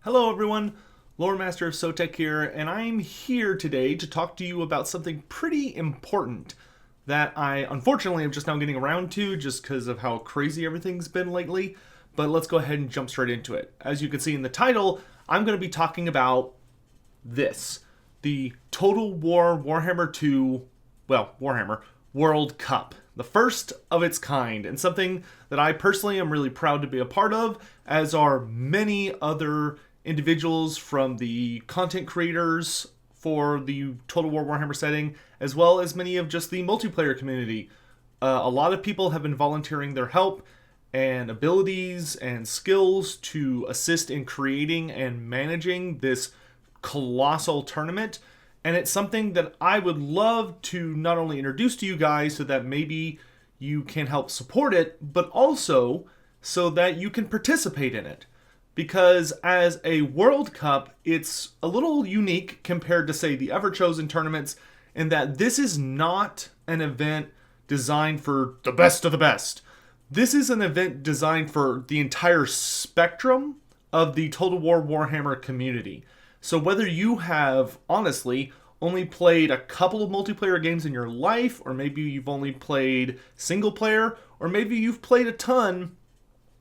Hello everyone, Loremaster of Sotek here, and I'm here today to talk to you about something pretty important that I unfortunately am just now getting around to just because of how crazy everything's been lately, but let's go ahead and jump straight into it. As you can see in the title, I'm going to be talking about this, the Total War Warhammer 2, Warhammer World Cup. The first of its kind, and something that I personally am really proud to be a part of, as are many other individuals from the content creators for the Total War Warhammer setting, as well as many of just the multiplayer community. A lot of people have been volunteering their help and abilities and skills to assist in creating and managing this colossal tournament. And it's something that I would love to not only introduce to you guys so that maybe you can help support it, but also so that you can participate in it. Because as a World Cup, it's a little unique compared to, say, the Ever-Chosen tournaments, in that this is not an event designed for the best of the best. This is an event designed for the entire spectrum of the Total War Warhammer community. So whether you have, honestly, only played a couple of multiplayer games in your life, or maybe you've only played single player, or maybe you've played a ton,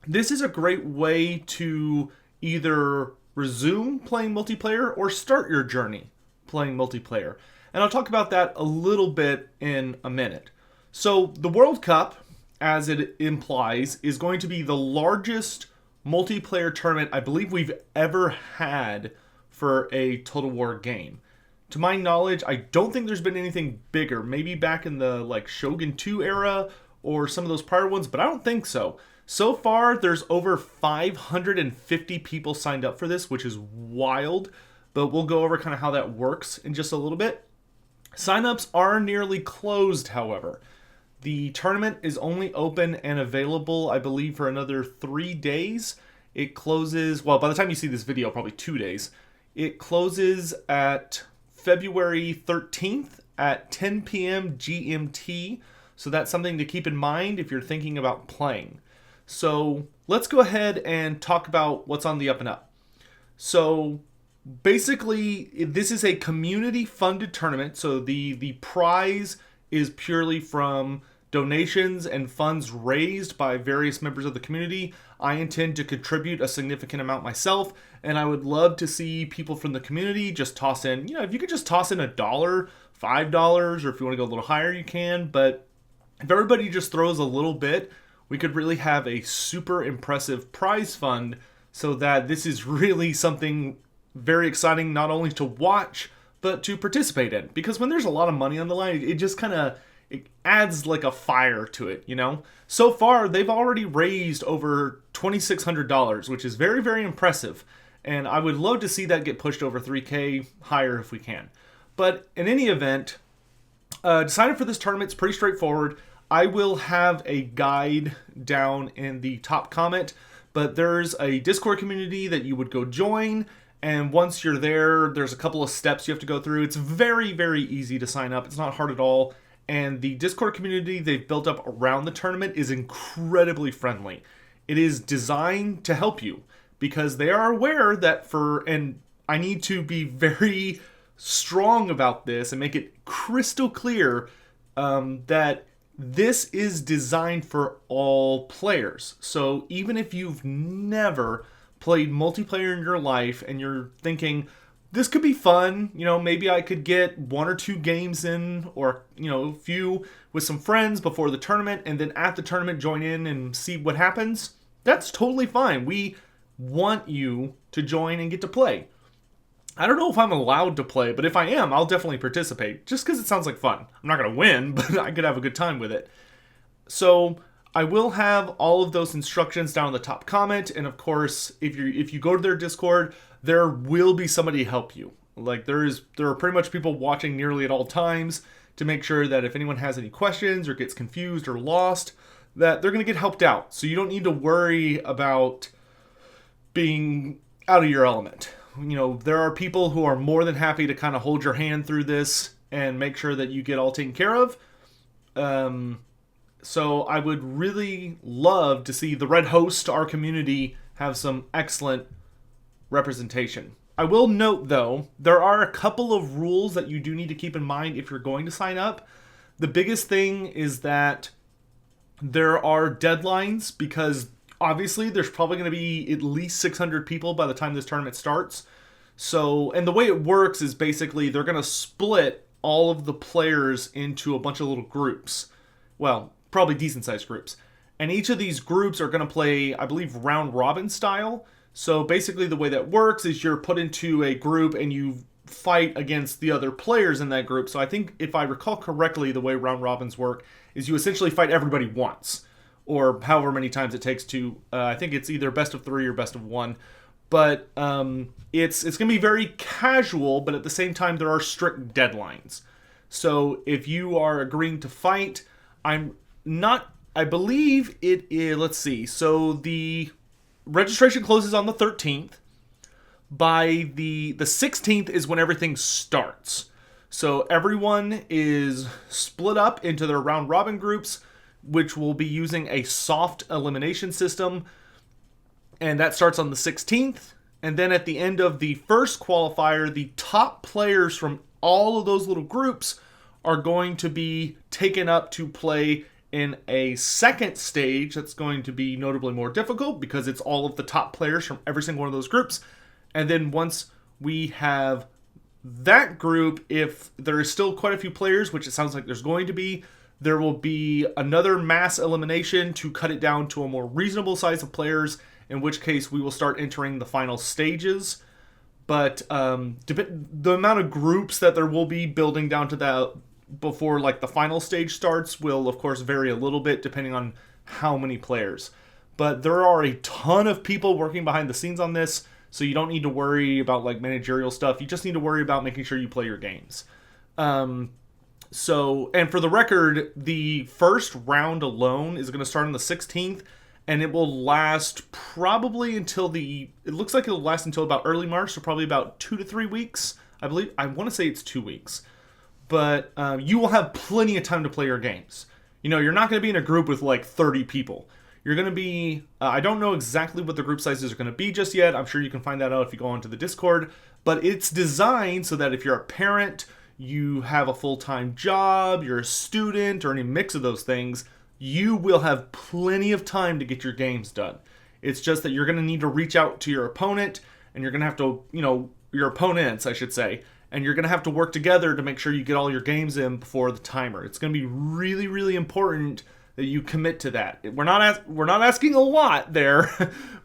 this is a great way to either resume playing multiplayer or start your journey playing multiplayer. And I'll talk about that a little bit in a minute. So the World Cup, as it implies, is going to be the largest multiplayer tournament I believe we've ever had for a Total War game. To my knowledge, I don't think there's been anything bigger. Maybe back in the Shogun 2 era or some of those prior ones, but I don't think so. So far, there's over 550 people signed up for this, which is wild, but we'll go over kind of how that works in just a little bit. Signups are nearly closed, however. The tournament is only open and available, I believe, for another 3 days. It closes, well, by the time you see this video, probably 2 days. It closes at February 13th at 10 p.m. GMT, so that's something to keep in mind if you're thinking about playing. So let's go ahead and talk about what's on the up and up. So basically, this is a community-funded tournament, so the prize is purely from donations and funds raised by various members of the community. I intend to contribute a significant amount myself, and I would love to see people from the community just toss in, if you could just toss in $1, $5, or if you want to go a little higher, you can. But if everybody just throws a little bit, we could really have a super impressive prize fund, so that this is really something very exciting not only to watch, but to participate in. Because when there's a lot of money on the line, it just kind of it adds like a fire to it, So far, they've already raised over $2,600, which is very, very impressive. And I would love to see that get pushed over $3K higher if we can. But in any event, to sign up for this tournament is pretty straightforward. I will have a guide down in the top comment, but there's a Discord community that you would go join. And once you're there, there's a couple of steps you have to go through. It's very, very easy to sign up. It's not hard at all. And the Discord community they've built up around the tournament is incredibly friendly. It is designed to help you because they are aware that and I need to be very strong about this and make it crystal clear that this is designed for all players. So even if you've never played multiplayer in your life and you're thinking, this could be fun, maybe I could get 1 or 2 games in, or, a few with some friends before the tournament, and then at the tournament join in and see what happens. That's totally fine. We want you to join and get to play. I don't know if I'm allowed to play, but if I am, I'll definitely participate, just because it sounds like fun. I'm not going to win, but I could have a good time with it. So I will have all of those instructions down in the top comment, and of course, if you go to their Discord, there will be somebody to help you. There are pretty much people watching nearly at all times to make sure that if anyone has any questions or gets confused or lost, that they're going to get helped out. So you don't need to worry about being out of your element. There are people who are more than happy to kind of hold your hand through this and make sure that you get all taken care of. So I would really love to see the Red Host, our community, have some excellent representation. I will note, though, there are a couple of rules that you do need to keep in mind if you're going to sign up. The biggest thing is that there are deadlines, because obviously there's probably going to be at least 600 people by the time this tournament starts. So, and the way it works is basically they're going to split all of the players into a bunch of little groups. Well, probably decent sized groups. And each of these groups are going to play, I believe, round robin style. So basically the way that works is you're put into a group and you fight against the other players in that group. So I think, if I recall correctly, the way round robins work is you essentially fight everybody once, or however many times it takes to, I think it's either best of 3 or best of 1. But it's going to be very casual, but at the same time there are strict deadlines. So if you are agreeing to fight, I believe it is, let's see, so the registration closes on the 13th. By the 16th is when everything starts. So everyone is split up into their round robin groups, which will be using a soft elimination system. And that starts on the 16th. And then at the end of the first qualifier, the top players from all of those little groups are going to be taken up to play in a second stage that's going to be notably more difficult, because it's all of the top players from every single one of those groups. And then once we have that group, if there is still quite a few players, which it sounds like there's going to be, there will be another mass elimination to cut it down to a more reasonable size of players, in which case we will start entering the final stages. But the amount of groups that there will be building down to that before like the final stage starts will of course vary a little bit depending on how many players. But there are a ton of people working behind the scenes on this, so you don't need to worry about like managerial stuff. You just need to worry about making sure you play your games. So, and for the record, the first round alone is going to start on the 16th, and it will last probably until it looks like it'll last until about early March, so probably about 2 to 3 weeks. I want to say it's 2 weeks. But you will have plenty of time to play your games. You know, you're not going to be in a group with like 30 people. You're going to be, I don't know exactly what the group sizes are going to be just yet. I'm sure you can find that out if you go onto the Discord. But it's designed so that if you're a parent, you have a full-time job, you're a student, or any mix of those things, you will have plenty of time to get your games done. It's just that you're going to need to reach out to your opponent, and you're going to have to, your opponents, I should say, and you're going to have to work together to make sure you get all your games in before the timer. It's going to be really, really important that you commit to that. We're not asking a lot there,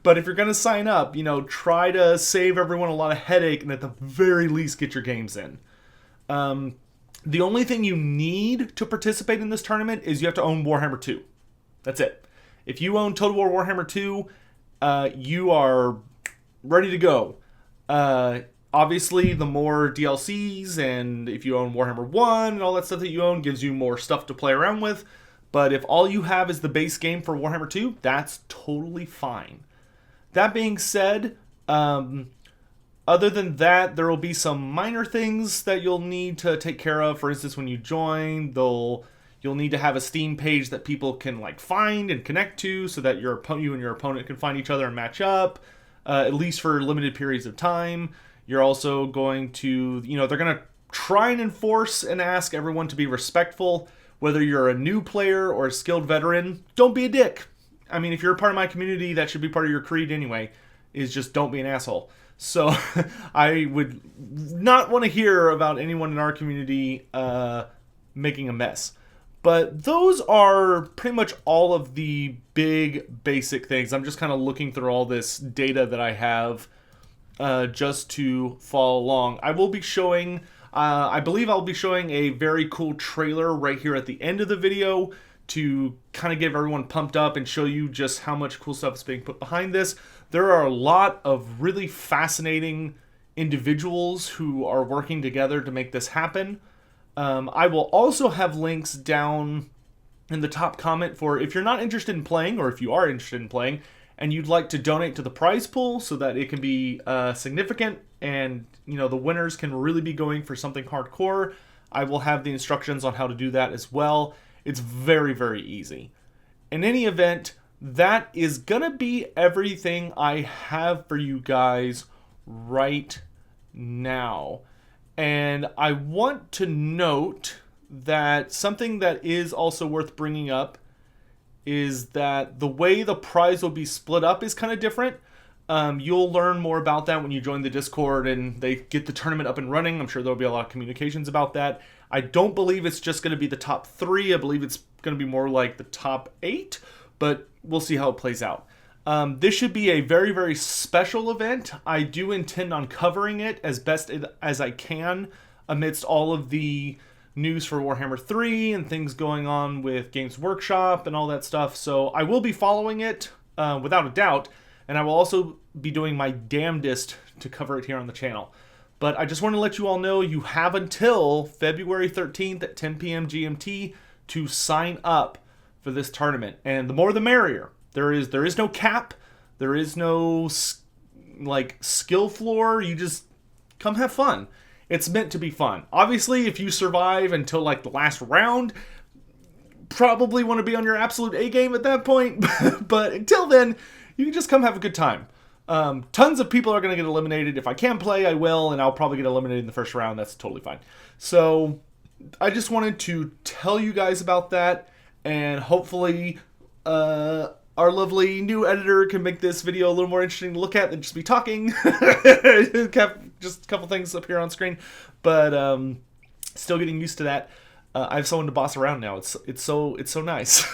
but if you're going to sign up, try to save everyone a lot of headache and at the very least get your games in. The only thing you need to participate in this tournament is you have to own Warhammer 2. That's it. If you own Total War Warhammer 2, you are ready to go. Obviously, the more DLCs, and if you own Warhammer 1 and all that stuff that you own, gives you more stuff to play around with. But if all you have is the base game for Warhammer 2, that's totally fine. That being said, other than that, there will be some minor things that you'll need to take care of. For instance, when you join, you'll need to have a Steam page that people can find and connect to, so that you and your opponent can find each other and match up, at least for limited periods of time. You're also going to, they're going to try and enforce and ask everyone to be respectful. Whether you're a new player or a skilled veteran, don't be a dick. I mean, if you're a part of my community, that should be part of your creed anyway, is just don't be an asshole. So I would not want to hear about anyone in our community making a mess. But those are pretty much all of the big basic things. I'm just kind of looking through all this data that I have just to follow along. I will be showing, I believe I'll be showing a very cool trailer right here at the end of the video to kind of get everyone pumped up and show you just how much cool stuff is being put behind this. There are a lot of really fascinating individuals who are working together to make this happen. I will also have links down in the top comment for if you're not interested in playing, or if you are interested in playing and you'd like to donate to the prize pool so that it can be significant and the winners can really be going for something hardcore. I will have the instructions on how to do that as well. It's very, very easy. In any event, that is gonna be everything I have for you guys right now. And I want to note that something that is also worth bringing up is that the way the prize will be split up is kind of different. You'll learn more about that when you join the Discord and they get the tournament up and running. I'm sure there'll be a lot of communications about that. I don't believe it's just going to be the top 3. I believe it's going to be more like the top 8, but we'll see how it plays out. This should be a very, very special event. I do intend on covering it as best as I can amidst all of the news for Warhammer 3 and things going on with Games Workshop and all that stuff. So I will be following it without a doubt, and I will also be doing my damnedest to cover it here on the channel. But I just want to let you all know you have until February 13th at 10 p.m. GMT to sign up for this tournament. And the more the merrier. There is no cap. There is no skill floor. You just come have fun. It's meant to be fun. Obviously, if you survive until like the last round, probably want to be on your absolute A game at that point. But until then, you can just come have a good time. Tons of people are going to get eliminated. If I can play, I will, and I'll probably get eliminated in the first round. That's totally fine. So I just wanted to tell you guys about that, and hopefully our lovely new editor can make this video a little more interesting to look at than just me talking. Just a couple things up here on screen, but still getting used to that. I have someone to boss around now. It's so nice.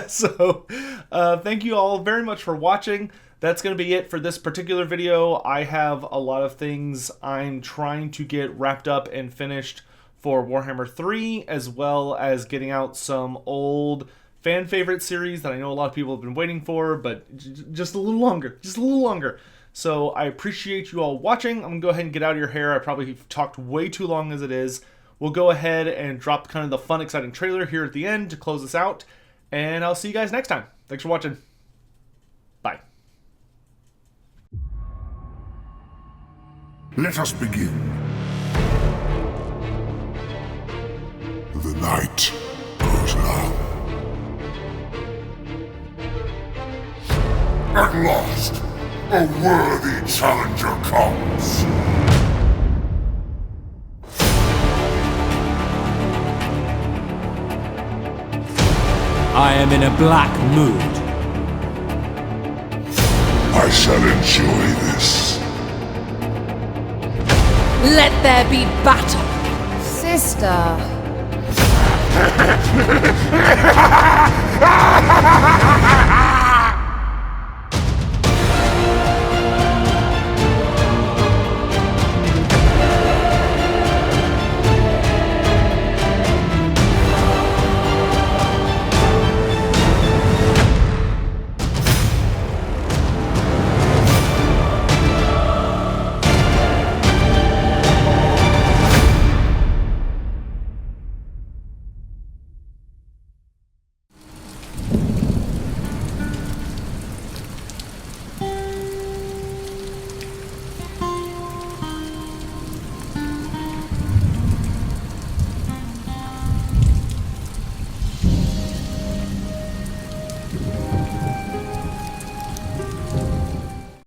So thank you all very much for watching. That's going to be it for this particular video. I have a lot of things I'm trying to get wrapped up and finished for Warhammer 3, as well as getting out some old fan favorite series that I know a lot of people have been waiting for, but just a little longer. So I appreciate you all watching. I'm going to go ahead and get out of your hair. I probably talked way too long as it is. We'll go ahead and drop kind of the fun, exciting trailer here at the end to close this out, and I'll see you guys next time. Thanks for watching. Bye. Let us begin. The night goes long. At last, a worthy challenger comes. I am in a black mood. I shall enjoy this. Let there be battle. Sister.